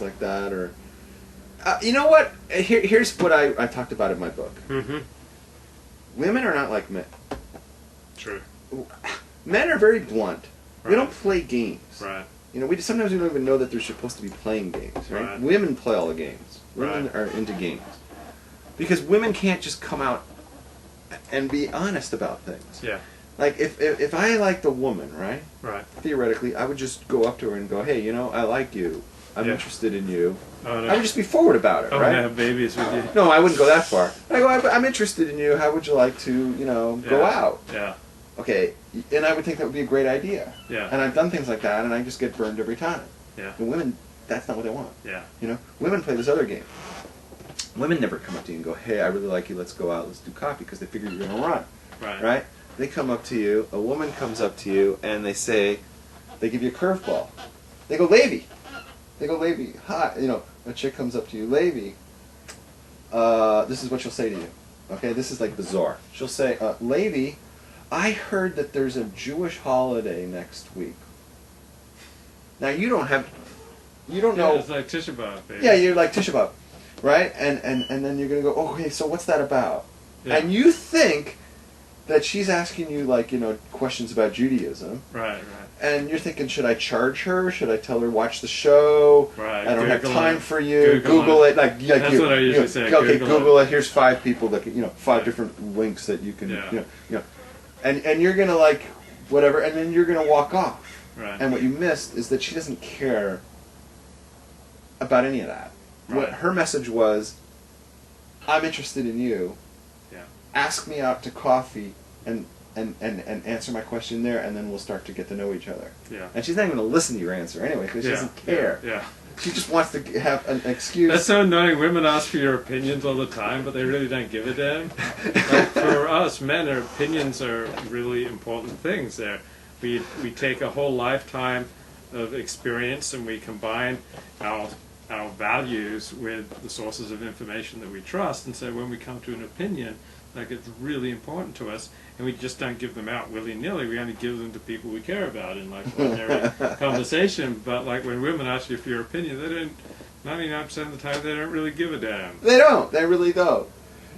like that, or you know what? Here's what I talked about in my book. Mm-hmm. Women are not like men. True. Men are very blunt. Right. We don't play games. Right. You know, sometimes we don't even know that they're supposed to be playing games. Right? Women play all the games. Women are into games because women can't just come out and be honest about things. Yeah. Like if I liked a woman, right? Right. Theoretically, I would just go up to her and go, "Hey, you know, I like you. I'm interested in you." Oh, no. I would just be forward about it, right? I want to have babies with you. No, I wouldn't go that far. I go, I'm interested in you. How would you like to, go out? Yeah. Okay, and I would think that would be a great idea. Yeah. And I've done things like that, and I just get burned every time. Yeah. And women, that's not what they want. Yeah. Women play this other game. Women never come up to you and go, "Hey, I really like you. Let's go out. Let's do coffee," because they figure you're going to run. Right? They come up to you. A woman comes up to you, and they give you a curveball. They go, "Lady." They go, "Lady, hi." A chick comes up to you, "Lady." This is what she'll say to you. Okay, this is like bizarre. She'll say, "Lady, I heard that there's a Jewish holiday next week." Now you don't know. It's like Tisha B'Av, baby. Yeah, you're like Tisha B'Av, right? And then you're gonna go, "Okay, so what's that about?" Yeah. And you think that she's asking you questions about Judaism. Right. And you're thinking, should I charge her? Should I tell her watch the show? Right. I don't have Google time it. for you. Google it. Like That's what I usually say. Okay, Google it. it. Here's 5 people that can, 5 different links that you can, and you're gonna whatever, and then you're gonna walk off. Right. And what you missed is that she doesn't care about any of that. Right. What her message was, I'm interested in you. Yeah. Ask me out to coffee and answer my question there, and then we'll start to get to know each other. Yeah. And she's not even going to listen to your answer anyway, because she doesn't care. Yeah. She just wants to have an excuse. That's so annoying. Women ask for your opinions all the time, but they really don't give a damn. Like for us men, our opinions are really important things. We take a whole lifetime of experience and we combine our values with the sources of information that we trust, and so when we come to an opinion, it's really important to us, and we just don't give them out willy-nilly. We only give them to people we care about in ordinary conversation. But when women ask you for your opinion, they don't. 99% of the time, they don't really give a damn. They don't. They really don't.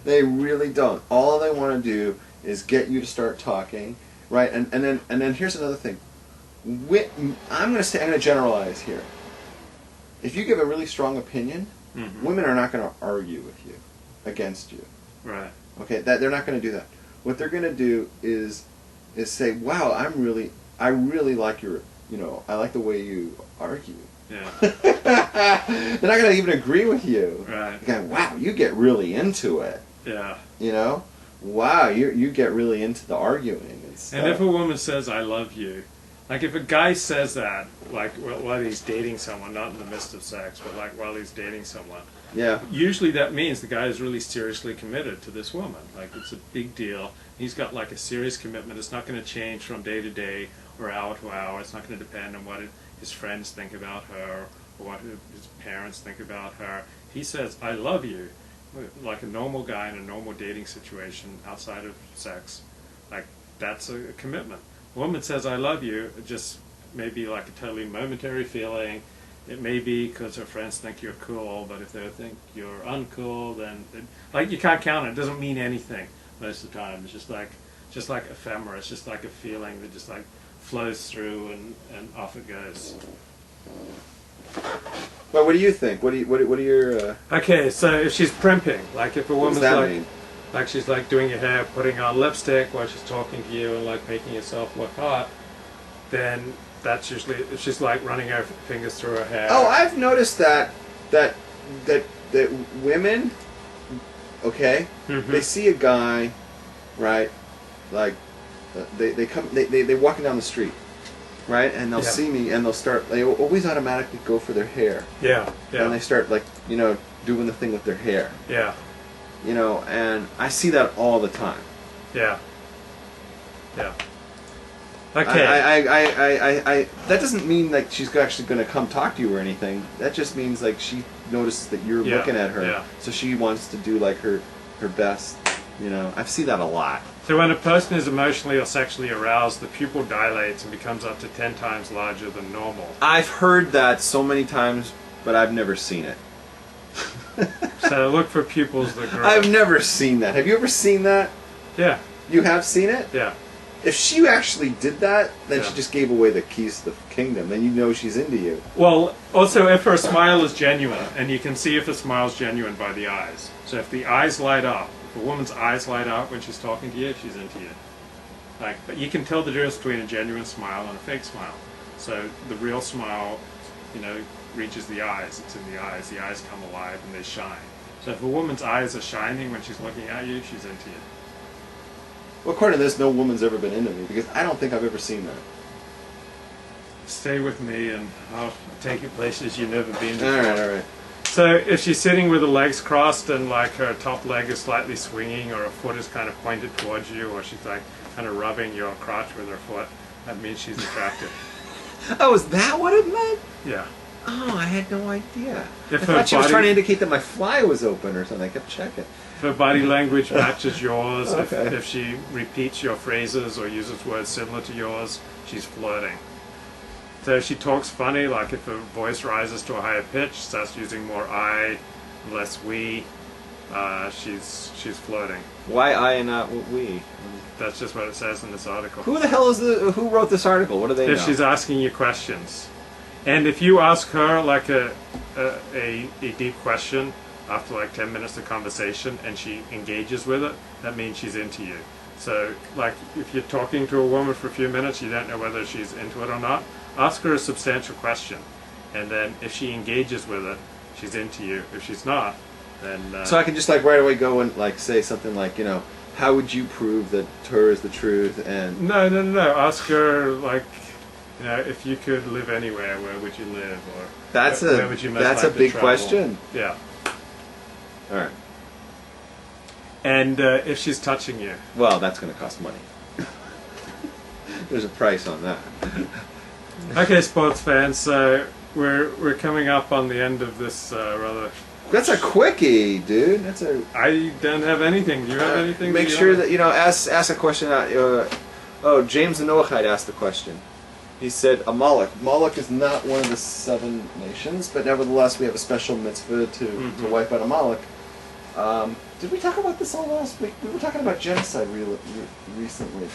They really don't. All they want to do is get you to start talking, right? And then here's another thing. I'm going to generalize here. If you give a really strong opinion, women are not going to argue with you, against you. Right. Okay, they're not going to do that. What they're going to do is say, "Wow, I really like your, I like the way you argue." Yeah. They're not going to even agree with you. Right. They're going, "Wow, you get really into it." Yeah. Wow, you get really into the arguing and stuff. And if a woman says, "I love you," if a guy says that, while he's dating someone, not in the midst of sex, but while he's dating someone. Yeah. Usually that means the guy is really seriously committed to this woman. It's a big deal. He's got a serious commitment. It's not going to change from day to day or hour to hour. It's not going to depend on what his friends think about her or what his parents think about her. He says, "I love you," like a normal guy in a normal dating situation outside of sex. That's a commitment. A woman says, "I love you," it just may be a totally momentary feeling. It may be because her friends think you're cool, but if they think you're uncool, then you can't count it. It doesn't mean anything most of the time. It's just like ephemera. It's just like a feeling that just flows through and off it goes. Well, what do you think? What are your? Okay, so if she's primping, if a woman's mean? She's doing your hair, putting on lipstick while she's talking to you and making yourself look hot, then that's usually if she's running her fingers through her hair. Oh, I've noticed that women, okay, they see a guy, right, they're walking down the street, right, and they'll see me and they always automatically go for their hair. Yeah. And they start doing the thing with their hair. Yeah. And I see that all the time. Yeah. Yeah. Okay. I that doesn't mean she's actually going to come talk to you or anything. That just means she notices that you're looking at her, so she wants to do her best. I've seen that a lot. So when a person is emotionally or sexually aroused, the pupil dilates and becomes up to 10 times larger than normal. I've heard that so many times but I've never seen it. So look for pupils that grow. I've never seen that. Have you ever seen that? Yeah. You have seen it? Yeah. If she actually did that, then Yeah. she just gave away the keys to the kingdom. Then you know she's into you. Well, also if her smile is genuine, and you can see if the smile is genuine by the eyes. So if the eyes light up, if a woman's eyes light up when she's talking to you, she's into you. But you can tell the difference between a genuine smile and a fake smile. So the real smile, reaches the eyes. It's in the eyes. The eyes come alive and they shine. So if a woman's eyes are shining when she's looking at you, she's into you. Well, according to this, no woman's ever been into me because I don't think I've ever seen that. Stay with me and I'll take you places you've never been before. All right. So if she's sitting with her legs crossed and like her top leg is slightly swinging or her foot is kind of pointed towards you or she's like kind of rubbing your crotch with her foot, that means she's attractive. Oh, is that what it meant? Yeah. Oh, I had no idea. If I thought she was trying to indicate that my fly was open or something. I kept checking. If her body language matches yours, Okay. if she repeats your phrases or uses words similar to yours, she's flirting. So if she talks funny, like if her voice rises to a higher pitch, starts using more I, less we, she's flirting. Why I and not we? That's just what it says in this article. Who the hell is who wrote this article? What do they know? If she's asking you questions. And if you ask her like a deep question after like 10 minutes of conversation and she engages with it, that means she's into you. So like if you're talking to a woman for a few minutes, you don't know whether she's into it or not, ask her a substantial question. And then if she engages with it, she's into you. If she's not, then... So I can just like right away go and like say something like, how would you prove that Torah is the truth? And No. Ask her like... if you could live anywhere, where would you live? Or where would you most that's like a to big travel? question. Yeah. All right. And if she's touching you. Well, that's going to cost money. There's a price on that. Okay, sports fans. So we're coming up on the end of this rather. That's a quickie, dude. I don't have anything. Do you have anything? Make sure that ask a question. James the Noahide asked the question. He said, Amalek. Moloch is not one of the 7 nations, but nevertheless we have a special mitzvah to wipe out Amalek. Did we talk about this all last week? We were talking about genocide recently.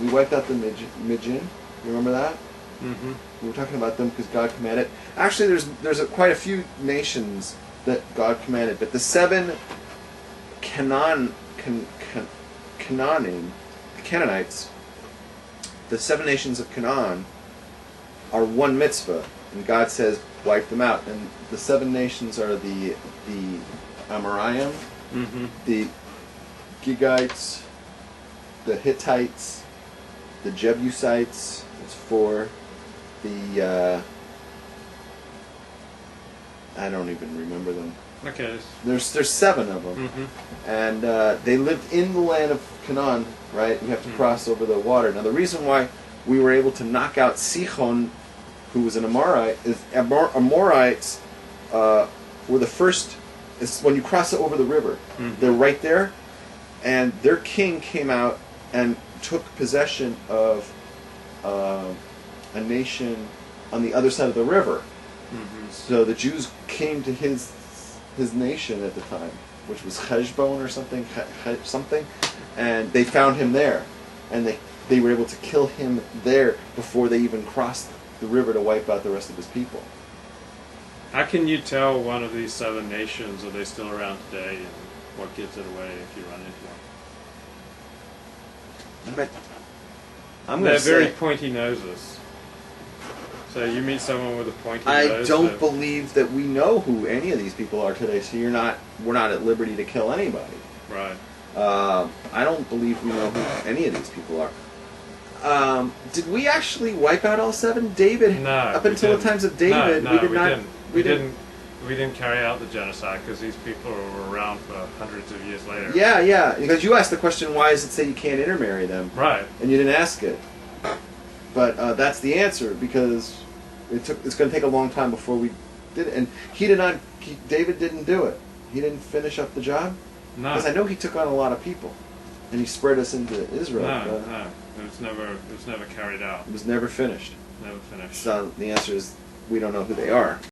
We wiped out the Midjan. You remember that? Mm-hmm. We were talking about them because God commanded. Actually, there's quite a few nations that God commanded, but the 7 Canaanites, the 7 nations of Canaan, are one mitzvah, and God says wipe them out. And the 7 nations are the Amoraim, the Gigites, the Hittites, the Jebusites. That's 4. The I don't even remember them. Okay. There's 7 of them, and they lived in the land of Canaan. Right, we have to cross over the water. Now, the reason why we were able to knock out Sihon, who was an Amorite, is Amorites were the first. It's when you cross it over the river. They're right there, and their king came out and took possession of a nation on the other side of the river. So the Jews came to his nation at the time, which was Heshbon or something, and they found him there, and they were able to kill him there before they even crossed the river to wipe out the rest of his people. How can you tell one of these 7 nations, are they still around today, and what gives it away if you run into them? They're very pointy noses. So you meet someone with a pointy nose. I don't believe that we know who any of these people are today. So we're not at liberty to kill anybody. Right. I don't believe we know who any of these people are. Did we actually wipe out all 7? David. No. Up until the times of David, we didn't carry out the genocide because these people were around for hundreds of years later. Yeah. Because you asked the question, why does it say you can't intermarry them? Right. And you didn't ask it. But that's the answer, because it's going to take a long time before we did it. And David didn't do it. He didn't finish up the job. No. Because I know he took on a lot of people, and he spread us into Israel. No. It was never carried out. It was never finished. Never finished. So the answer is we don't know who they are.